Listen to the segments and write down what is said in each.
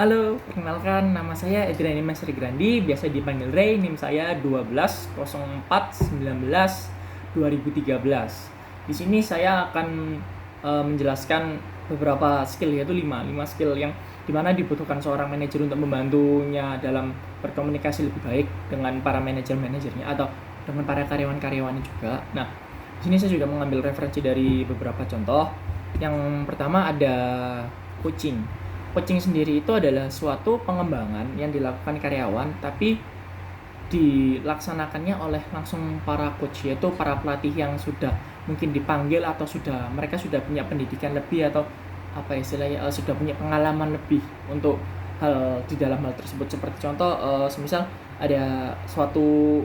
Halo, perkenalkan nama saya Edrian Dimas Rigrandi, biasa dipanggil Ray, NIM saya 1204192013. Di sini saya akan menjelaskan beberapa skill, yaitu 5 skill yang dimana dibutuhkan seorang manajer untuk membantunya dalam berkomunikasi lebih baik dengan para manajer-manajernya atau dengan para karyawan-karyawannya juga. Nah, di sini saya juga mengambil referensi dari beberapa contoh. Yang pertama ada coaching. Coaching sendiri itu adalah suatu pengembangan yang dilakukan karyawan, tapi dilaksanakannya oleh langsung para coach, yaitu para pelatih yang sudah mungkin dipanggil atau mereka sudah punya pendidikan lebih atau apa istilahnya sudah punya pengalaman lebih untuk di dalam hal tersebut. Seperti contoh, semisal ada suatu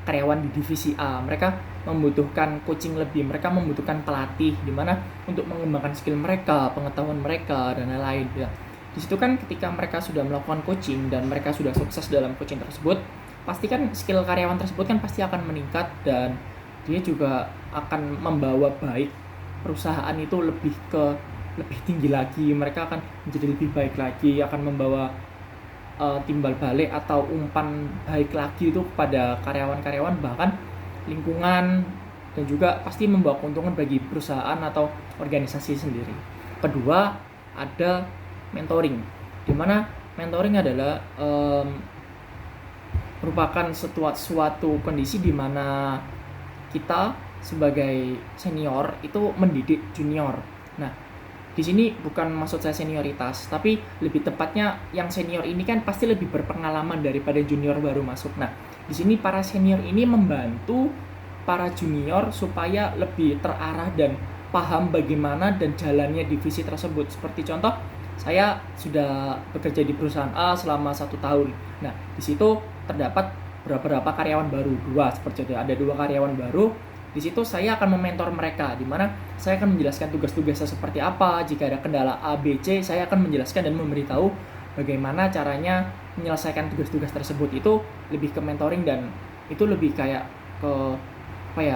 karyawan di divisi A, mereka membutuhkan coaching lebih, mereka membutuhkan pelatih di mana untuk mengembangkan skill mereka, pengetahuan mereka dan lain-lain ya. Di situ kan ketika mereka sudah melakukan coaching dan mereka sudah sukses dalam coaching tersebut, pasti kan skill karyawan tersebut kan pasti akan meningkat dan dia juga akan membawa baik perusahaan itu lebih tinggi lagi, mereka akan menjadi lebih baik lagi, akan membawa timbal balik atau umpan baik lagi itu kepada karyawan-karyawan, bahkan lingkungan, dan juga pasti membawa keuntungan bagi perusahaan atau organisasi sendiri. Kedua, ada mentoring, dimana mentoring adalah merupakan suatu kondisi di mana kita sebagai senior itu mendidik junior. Nah, di sini bukan maksud saya senioritas, tapi lebih tepatnya yang senior ini kan pasti lebih berpengalaman daripada junior baru masuk. Nah, di sini para senior ini membantu para junior supaya lebih terarah dan paham bagaimana dan jalannya divisi tersebut. Seperti contoh, saya sudah bekerja di perusahaan A selama 1 tahun. Nah, di situ terdapat beberapa karyawan baru, seperti itu. Ada 2 karyawan baru. Di situ saya akan mementor mereka, di mana saya akan menjelaskan tugas-tugasnya seperti apa. Jika ada kendala A, B, C, saya akan menjelaskan dan memberitahu bagaimana caranya menyelesaikan tugas-tugas tersebut. Itu lebih ke mentoring dan itu lebih kayak ke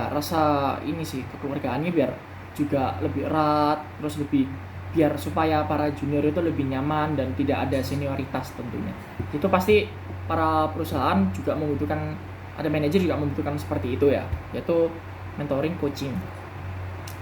rasa ini sih, kekeluargaannya biar juga lebih erat, terus lebih biar supaya para junior itu lebih nyaman dan tidak ada senioritas tentunya. Itu pasti para perusahaan juga membutuhkan, ada manajer juga membutuhkan seperti itu ya, yaitu mentoring, coaching.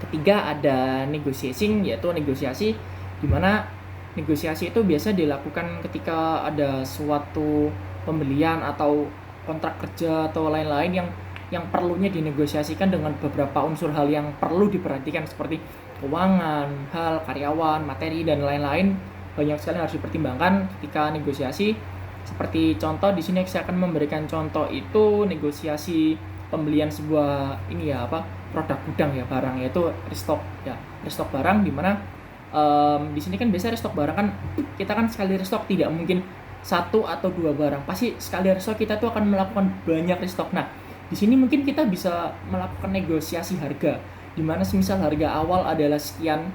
Ketiga ada negotiating, yaitu negosiasi, di mana negosiasi itu biasa dilakukan ketika ada suatu pembelian atau kontrak kerja atau lain-lain yang perlunya dinegosiasikan dengan beberapa unsur hal yang perlu diperhatikan seperti keuangan, hal karyawan, materi dan lain-lain. Banyak sekali yang harus dipertimbangkan ketika negosiasi. Seperti contoh di sini saya akan memberikan contoh itu negosiasi pembelian sebuah produk gudang ya, barang, yaitu restock ya, restock barang, di mana di sini kan biasa restock barang kan kita kan sekali restock tidak mungkin 1 atau 2 barang, pasti sekali restock kita tuh akan melakukan banyak restock. Nah, di sini mungkin kita bisa melakukan negosiasi harga, di mana semisal harga awal adalah sekian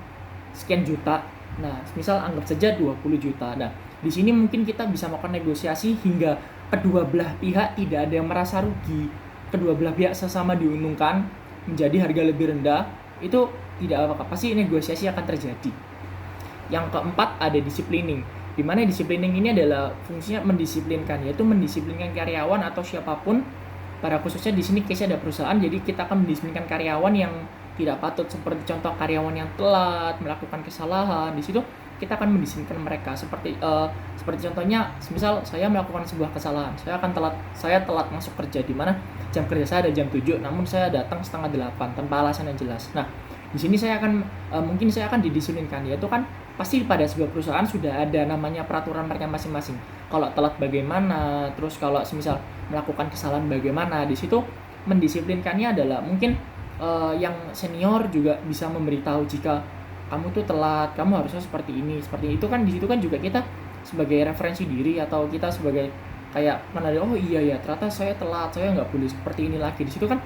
juta. Nah, semisal anggap saja 20 juta. Nah, di sini mungkin kita bisa melakukan negosiasi hingga kedua belah pihak tidak ada yang merasa rugi, kedua belah pihak sesama diuntungkan menjadi harga lebih rendah. Itu tidak apa-apa, pasti negosiasi akan terjadi. Yang keempat ada disciplining, di mana disciplining ini adalah fungsinya mendisiplinkan, yaitu mendisiplinkan karyawan atau siapapun. Pada khususnya di sini case ada perusahaan, jadi kita akan mendisiplinkan karyawan yang tidak patut, seperti contoh karyawan yang telat, melakukan kesalahan. Di situ kita akan mendisiplinkan mereka, seperti contohnya, misal saya melakukan sebuah kesalahan, saya telat masuk kerja, di mana jam kerja saya ada jam 7, namun saya datang setengah 8 tanpa alasan yang jelas. Nah, di sini mungkin saya akan didisiplinkan, yaitu kan pasti pada sebuah perusahaan sudah ada namanya peraturan mereka masing-masing. Kalau telat bagaimana, terus kalau semisal melakukan kesalahan bagaimana. Di situ mendisiplinkannya adalah mungkin yang senior juga bisa memberitahu jika kamu tuh telat, kamu harusnya seperti ini, seperti itu kan. Di situ kan juga kita sebagai referensi diri atau kita sebagai kayak mengenali, oh iya ya ternyata saya telat, saya nggak boleh seperti ini lagi. Di situ kan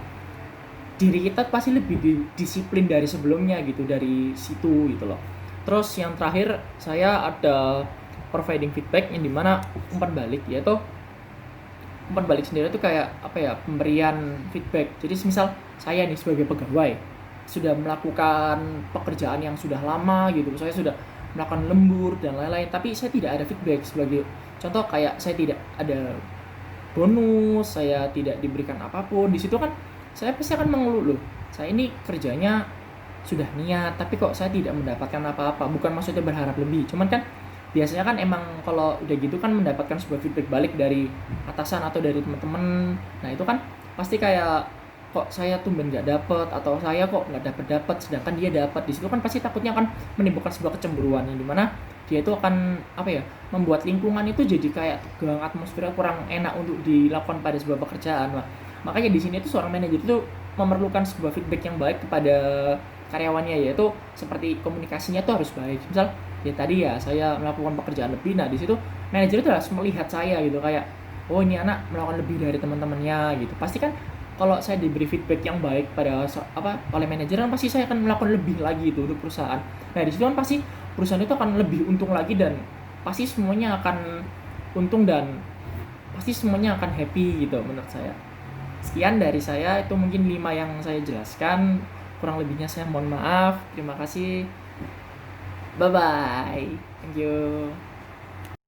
diri kita pasti lebih disiplin dari sebelumnya gitu, dari situ gitu loh. Terus yang terakhir saya ada providing feedback, yang dimana umpan balik, yaitu umpan balik sendiri itu kayak pemberian feedback. Jadi misal saya nih sebagai pegawai sudah melakukan pekerjaan yang sudah lama gitu, saya sudah melakukan lembur dan lain-lain, tapi saya tidak ada feedback. Sebagai contoh kayak saya tidak ada bonus, saya tidak diberikan apapun. Di situ kan saya pasti akan mengeluh, loh saya ini kerjanya sudah niat tapi kok saya tidak mendapatkan apa-apa. Bukan maksudnya berharap lebih, cuman kan biasanya kan emang kalau udah gitu kan mendapatkan sebuah feedback balik dari atasan atau dari teman-teman. Nah itu kan pasti kayak kok saya tumben nggak dapet, atau saya kok nggak dapet sedangkan dia dapat. Di situ kan pasti takutnya akan menimbulkan sebuah kecemburuan yang dimana dia itu akan apa ya, membuat lingkungan itu jadi kayak tegang, atmosfernya kurang enak untuk dilakukan pada sebuah pekerjaan lah. Makanya di sini tuh seorang manajer itu memerlukan sebuah feedback yang baik kepada karyawannya, yaitu seperti komunikasinya tuh harus baik. Misal ya tadi ya saya melakukan pekerjaan lebih, nah di situ manajer itu harus melihat saya gitu kayak, oh ini anak melakukan lebih dari teman-temannya gitu. Pasti kan kalau saya diberi feedback yang baik pada oleh manajer kan pasti saya akan melakukan lebih lagi itu untuk perusahaan. Nah di situ kan pasti perusahaan itu akan lebih untung lagi, dan pasti semuanya akan untung, dan pasti semuanya akan happy gitu menurut saya. Sekian dari saya, itu mungkin 5 yang saya jelaskan. Kurang lebihnya saya mohon maaf. Terima kasih. Bye bye. Thank you.